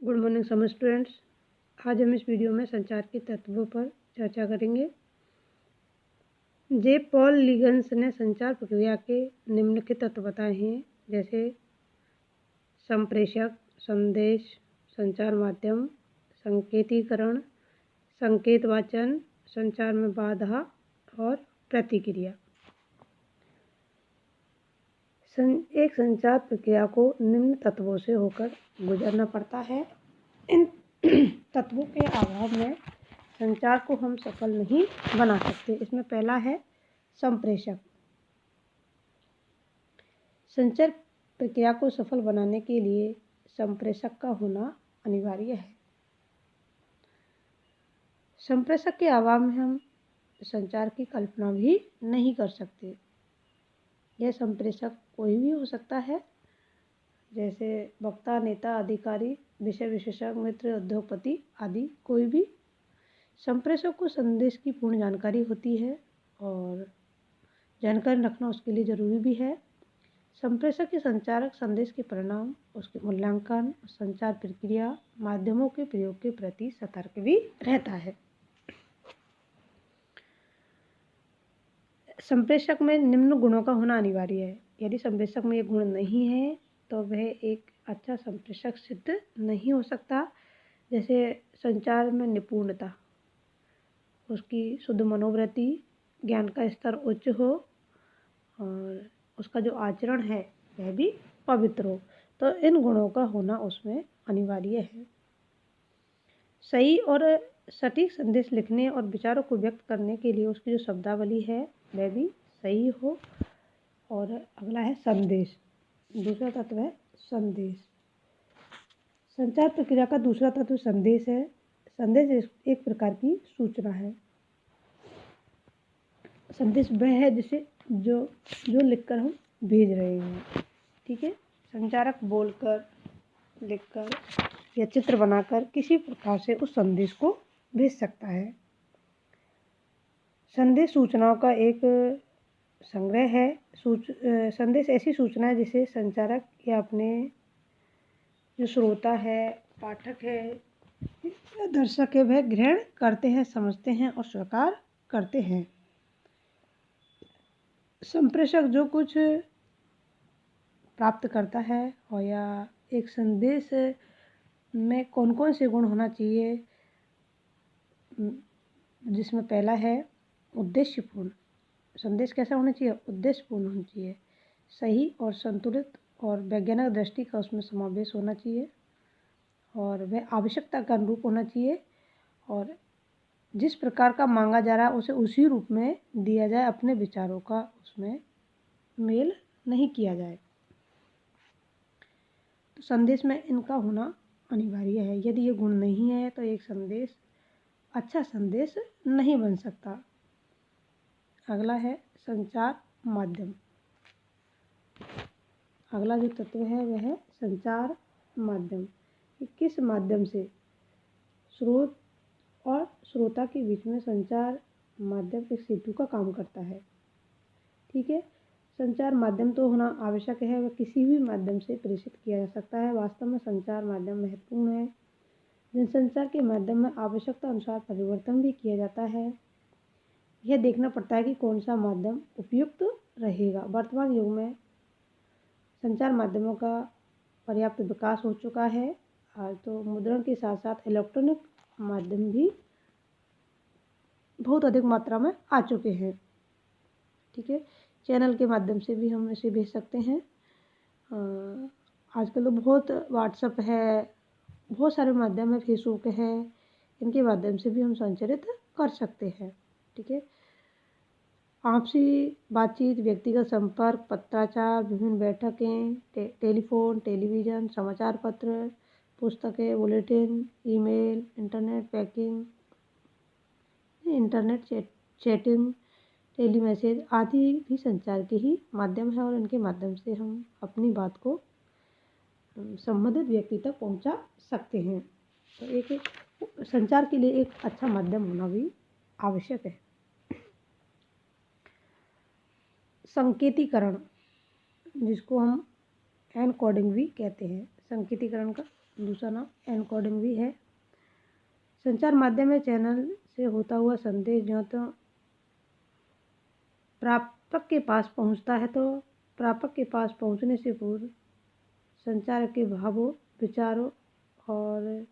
Good morning some students. आज हम इस वीडियो में संचार के तत्वों पर चर्चा करेंगे। जे पॉल लिगन्स ने संचार प्रक्रिया के निम्नलिखित तत्व बताए हैं, जैसे संप्रेषक, संदेश, संचार माध्यम, संकेतीकरण, संकेत वाचन, संचार में बाधा और प्रतिक्रिया। एक संचार प्रक्रिया को निम्न तत्वों से होकर गुजरना पड़ता है। इन तत्वों के अभाव में संचार को हम सफल नहीं बना सकते। इसमें पहला है संप्रेषक। संचार प्रक्रिया को सफल बनाने के लिए संप्रेषक का होना अनिवार्य है। संप्रेषक के अभाव में हम संचार की कल्पना भी नहीं कर सकते। यह संप्रेषक कोई भी हो सकता है, जैसे वक्ता, नेता, अधिकारी, विषय विशेषज्ञ, मित्र, उद्योगपति आदि कोई भी। संप्रेषक को संदेश की पूर्ण जानकारी होती है और जानकारी रखना उसके लिए जरूरी भी है। संप्रेषक के संचारक संदेश के परिणाम, उसके मूल्यांकन, संचार प्रक्रिया, माध्यमों के प्रयोग के प्रति सतर्क भी रहता है। संप्रेषक में निम्न गुणों का होना अनिवार्य है। यदि संप्रेषक में ये गुण नहीं है तो वह एक अच्छा संप्रेषक सिद्ध नहीं हो सकता। जैसे संचार में निपुणता, उसकी शुद्ध मनोवृत्ति, ज्ञान का स्तर उच्च हो और उसका जो आचरण है वह भी पवित्र हो, तो इन गुणों का होना उसमें अनिवार्य है। सही और सटीक संदेश लिखने और विचारों को व्यक्त करने के लिए उसकी जो शब्दावली है वह भी सही हो। और अगला है संदेश। दूसरा तत्व है संदेश। संचार प्रक्रिया का दूसरा तत्व संदेश है। संदेश एक प्रकार की सूचना है। संदेश वह है जिसे जो लिखकर हम भेज रहे हैं। ठीक है। संचारक बोलकर, लिखकर या चित्र बनाकर किसी प्रकार से उस संदेश को भेज सकता है। संदेश सूचनाओं का एक संग्रह है। संदेश ऐसी सूचना है जिसे संचारक या अपने जो श्रोता है, पाठक है या दर्शक है वह ग्रहण करते हैं, समझते हैं और स्वीकार करते हैं। संप्रेषक जो कुछ प्राप्त करता है और या एक संदेश में कौन कौन से गुण होना चाहिए, जिसमें पहला है उद्देश्यपूर्ण। संदेश कैसा होना चाहिए? उद्देश्यपूर्ण होना चाहिए। सही और संतुलित और वैज्ञानिक दृष्टि का उसमें समावेश होना चाहिए और वह आवश्यकता के अनुरूप होना चाहिए और जिस प्रकार का मांगा जा रहा है उसे उसी रूप में दिया जाए, अपने विचारों का उसमें मेल नहीं किया जाए। तो संदेश में इनका होना अनिवार्य है। यदि ये गुण नहीं है तो एक संदेश अच्छा संदेश नहीं बन सकता। अगला है संचार माध्यम। अगला जो तत्व है वह है संचार माध्यम। किस माध्यम से स्रोत और श्रोता के बीच में संचार माध्यम एक सेतु का काम करता है। ठीक है। संचार माध्यम तो होना आवश्यक है, वह किसी भी माध्यम से प्रेषित किया जा सकता है। वास्तव में संचार माध्यम महत्वपूर्ण है। जनसंचार के माध्यम में आवश्यकता अनुसार परिवर्तन भी किया जाता है। यह देखना पड़ता है कि कौन सा माध्यम उपयुक्त रहेगा। वर्तमान युग में संचार माध्यमों का पर्याप्त विकास हो चुका है। आज तो मुद्रण के साथ साथ इलेक्ट्रॉनिक माध्यम भी बहुत अधिक मात्रा में आ चुके हैं। ठीक है। चैनल के माध्यम से भी हम इसे भेज सकते हैं। आजकल तो बहुत व्हाट्सएप है, बहुत सारे माध्यम है, फेसबुक है, इनके माध्यम से भी हम संचारित कर सकते हैं। ठीक है। आपसी बातचीत, व्यक्तिगत संपर्क, पत्राचार, विभिन्न बैठकें, टेलीफोन, टेलीविज़न, समाचार पत्र, पुस्तकें, bulletin, email, internet packing, internet chatting, telemessage आदि भी संचार के ही माध्यम है और इनके माध्यम से हम अपनी बात को संबंधित व्यक्ति तक पहुंचा सकते हैं। तो एक संचार के लिए एक अच्छा माध्यम होना भी आवश्यक है। संकेतीकरण, जिसको हम एनकोडिंग भी कहते हैं। संकेतीकरण का दूसरा नाम एनकोडिंग भी है। संचार माध्यम में चैनल से होता हुआ संदेश जो तो प्रापक के पास पहुंचता है, तो प्रापक के पास पहुंचने से पूर्व संचार के भावों, विचारों और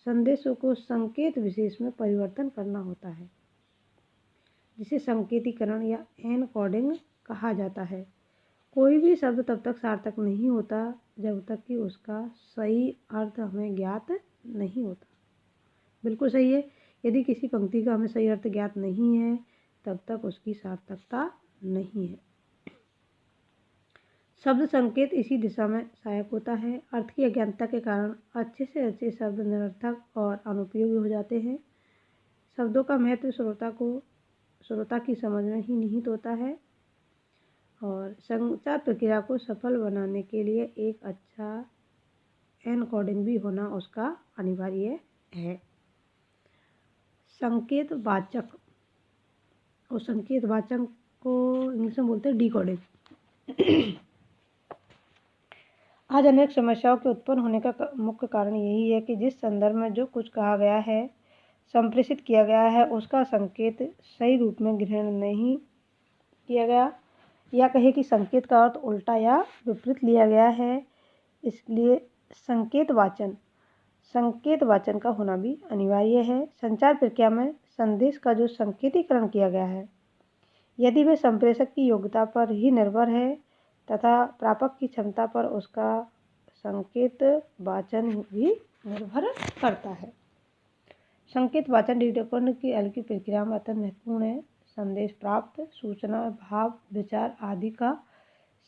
संदेशों को संकेत विशेष में परिवर्तन करना होता है, जिसे संकेतीकरण या एनकोडिंग कहा जाता है। कोई भी शब्द तब तक सार्थक नहीं होता जब तक कि उसका सही अर्थ हमें ज्ञात नहीं होता। बिल्कुल सही है। यदि किसी पंक्ति का हमें सही अर्थ ज्ञात नहीं है तब तक उसकी सार्थकता नहीं है। शब्द संकेत इसी दिशा में सहायक होता है। अर्थ की अज्ञानता के कारण अच्छे से अच्छे शब्द निरर्थक और अनुपयोगी हो जाते हैं। शब्दों का महत्व श्रोता की समझ में ही निहित होता है और संचार प्रक्रिया को सफल बनाने के लिए एक अच्छा एनकोडिंग भी होना उसका अनिवार्य है। संकेत वाचक और संकेत वाचक को इंग्लिश में बोलते हैं डिकोडिंग। आज अनेक समस्याओं के उत्पन्न होने का मुख्य कारण यही है कि जिस संदर्भ में जो कुछ कहा गया है, संप्रेषित किया गया है, उसका संकेत सही रूप में ग्रहण नहीं किया गया, या कहे कि संकेत का अर्थ उल्टा या विपरीत लिया गया है। इसलिए संकेत वाचन का होना भी अनिवार्य है। संचार प्रक्रिया में संदेश का जो संकेतीकरण किया गया है, यदि वह संप्रेषक की योग्यता पर ही निर्भर है तथा प्रापक की क्षमता पर उसका संकेत वाचन भी निर्भर करता है। संकेत वाचन डिकोडिंग की अलग प्रक्रिया में अत्यंत महत्वपूर्ण है। संदेश प्राप्त, सूचना, भाव, विचार आदि का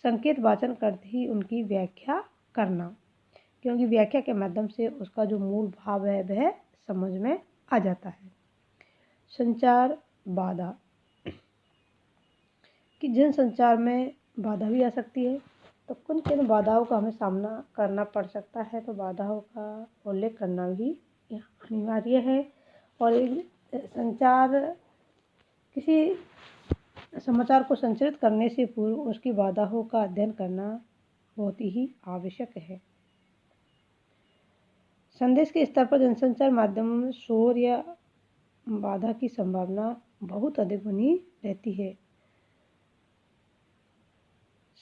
संकेत वाचन करते ही उनकी व्याख्या करना, क्योंकि व्याख्या के माध्यम से उसका जो मूल भाव है वह समझ में आ जाता है। संचार बाधा कि जनसंचार में बाधा भी आ सकती है, तो किन बाधाओं का हमें सामना करना पड़ सकता है, तो बाधाओं का उल्लेख करना भी अनिवार्य है। और किसी समाचार को संचारित करने से पूर्व उसकी बाधाओं का अध्ययन करना बहुत ही आवश्यक है। संदेश के स्तर पर जनसंचार माध्यमों में शोर या बाधा की संभावना बहुत अधिक बनी रहती है।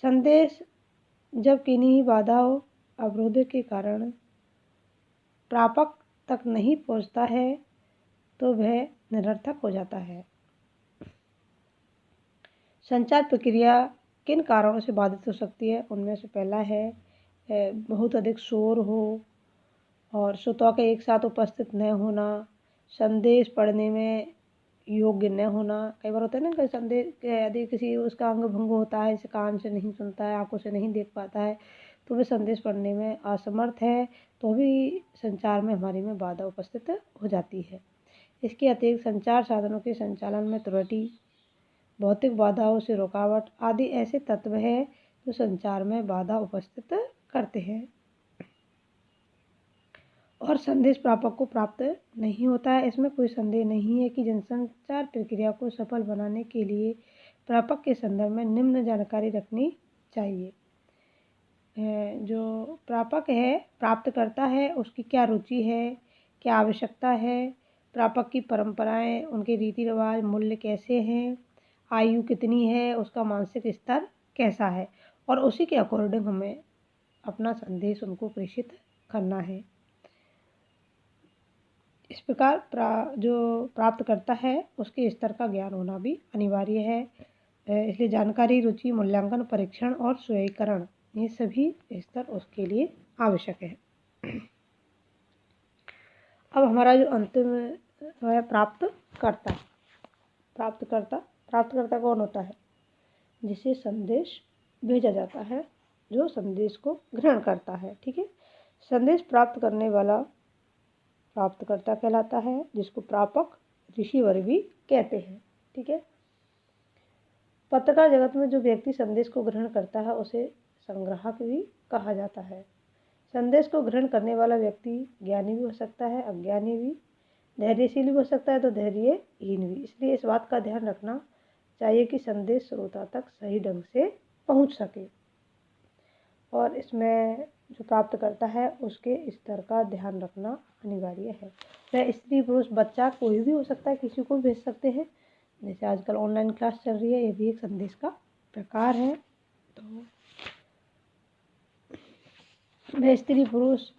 संदेश जब किन्हीं बाधाओं, अवरोधों के कारण प्रापक तक नहीं पहुंचता है तो वह निरर्थक हो जाता है। संचार प्रक्रिया किन कारणों से बाधित हो सकती है, उनमें से पहला है बहुत अधिक शोर हो और श्रोताओं के एक साथ उपस्थित न होना, संदेश पढ़ने में योग्य न होना। कई बार होता है ना कि संदेश यदि किसी उसका अंग भंग होता है, इसे कान से नहीं सुनता है, आंखों से नहीं देख पाता है, तो वह संदेश पढ़ने में असमर्थ है, तो भी संचार में हमारी में बाधा उपस्थित हो जाती है। इसके अतिरिक्त संचार साधनों के संचालन में त्रुटि, भौतिक बाधाओं से रुकावट आदि ऐसे तत्व हैं जो संचार में बाधा उपस्थित करते हैं और संदेश प्रापक को प्राप्त नहीं होता है। इसमें कोई संदेह नहीं है कि जनसंचार प्रक्रिया को सफल बनाने के लिए प्रापक के संदर्भ में निम्न जानकारी रखनी चाहिए। जो प्रापक है, प्राप्त करता है, उसकी क्या रुचि है, क्या आवश्यकता है, प्रापक की परंपराएं, उनके रीति रिवाज, मूल्य कैसे हैं, आयु कितनी है, उसका मानसिक स्तर कैसा है, और उसी के अकॉर्डिंग हमें अपना संदेश उनको प्रेषित करना है। इस प्रकार जो प्राप्त करता है उसके स्तर का ज्ञान होना भी अनिवार्य है। इसलिए जानकारी, रुचि, मूल्यांकन, परीक्षण और स्वीकरण, ये सभी स्तर उसके लिए आवश्यक है। अब हमारा जो अंतिम है प्राप्तकर्ता। प्राप्तकर्ता कौन होता है? जिसे संदेश भेजा जाता है, जो संदेश को ग्रहण करता है। ठीक है, संदेश प्राप्त करने वाला प्राप्तकर्ता कहलाता है, जिसको प्रापक, रिसीवर भी कहते हैं। ठीक है, पत्रकार जगत में जो व्यक्ति संदेश को ग्रहण करता है उसे संग्राहक भी कहा जाता है। संदेश को ग्रहण करने वाला व्यक्ति ज्ञानी भी हो सकता है, अज्ञानी भी, धैर्यशील भी हो सकता है, तो धैर्यहीन भी। इसलिए इस बात का ध्यान रखना चाहिए कि संदेश श्रोता तक सही ढंग से पहुंच सके। और इसमें जो प्राप्त करता है उसके स्तर का ध्यान रखना अनिवार्य है। वह स्त्री पुरुष बच्चा कोई भी हो सकता है, किसी को भेज सकते हैं। जैसे आजकल ऑनलाइन क्लास चल रही है, ये भी एक संदेश का प्रकार है। तो वह स्त्री पुरुष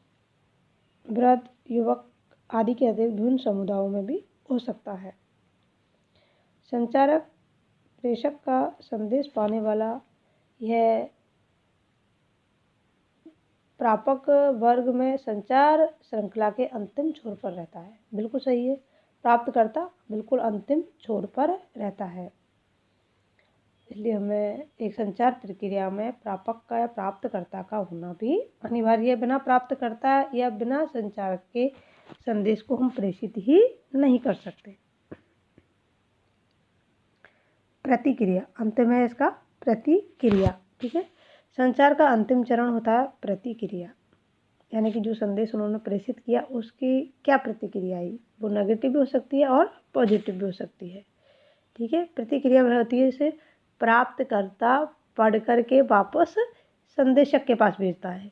वृद्ध युवक आदि के अतिरिक्त विभिन्न समुदायों में भी हो सकता है। संचारक प्रेषक का संदेश पाने वाला यह प्रापक वर्ग में संचार श्रृंखला के अंतिम छोर पर रहता है। बिल्कुल सही है, प्राप्तकर्ता बिल्कुल अंतिम छोर पर रहता है। इसलिए हमें एक संचार प्रक्रिया में प्रापक का या प्राप्तकर्ता का होना भी अनिवार्य है। बिना प्राप्तकर्ता या बिना संचारक के संदेश को हम प्रेषित ही नहीं कर सकते। प्रतिक्रिया अंतिम है इसका, प्रतिक्रिया। ठीक है, संचार का अंतिम चरण होता है प्रतिक्रिया, यानी कि जो संदेश उन्होंने प्रेषित किया उसकी क्या प्रतिक्रिया आई। वो नेगेटिव भी हो सकती है और पॉजिटिव भी हो सकती है। ठीक है, प्रतिक्रिया वह होती है इसे प्राप्तकर्ता पढ़ करके वापस संदेशक के पास भेजता है।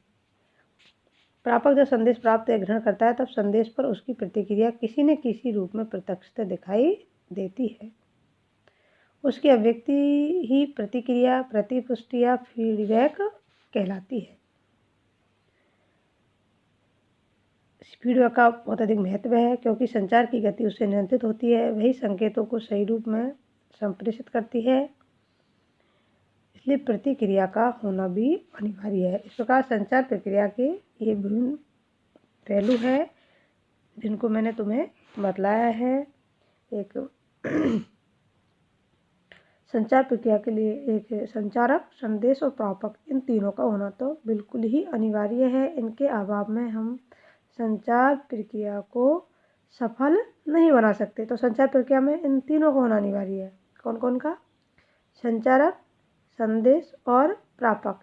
प्रापक जब संदेश प्राप्त या ग्रहण करता है तब संदेश पर उसकी प्रतिक्रिया किसी न किसी रूप में प्रत्यक्षतः दिखाई देती है। उसकी अभिव्यक्ति ही प्रतिक्रिया, प्रतिपुष्टि या फीडबैक कहलाती है। फीडबैक का बहुत अधिक महत्व है क्योंकि संचार की गति उससे नियंत्रित होती है, वही संकेतों को सही रूप में संप्रेषित करती है, इसलिए प्रतिक्रिया का होना भी अनिवार्य है। इस प्रकार संचार प्रक्रिया के ये विभिन्न पहलू है जिनको मैंने तुम्हें बतलाया है। एक संचार प्रक्रिया के लिए एक संचारक, संदेश और प्रापक, इन तीनों का होना तो बिल्कुल ही अनिवार्य है। इनके अभाव में हम संचार प्रक्रिया को सफल नहीं बना सकते। तो संचार प्रक्रिया में इन तीनों का होना अनिवार्य है। कौन कौन का? संचारक, संदेश और प्रापक,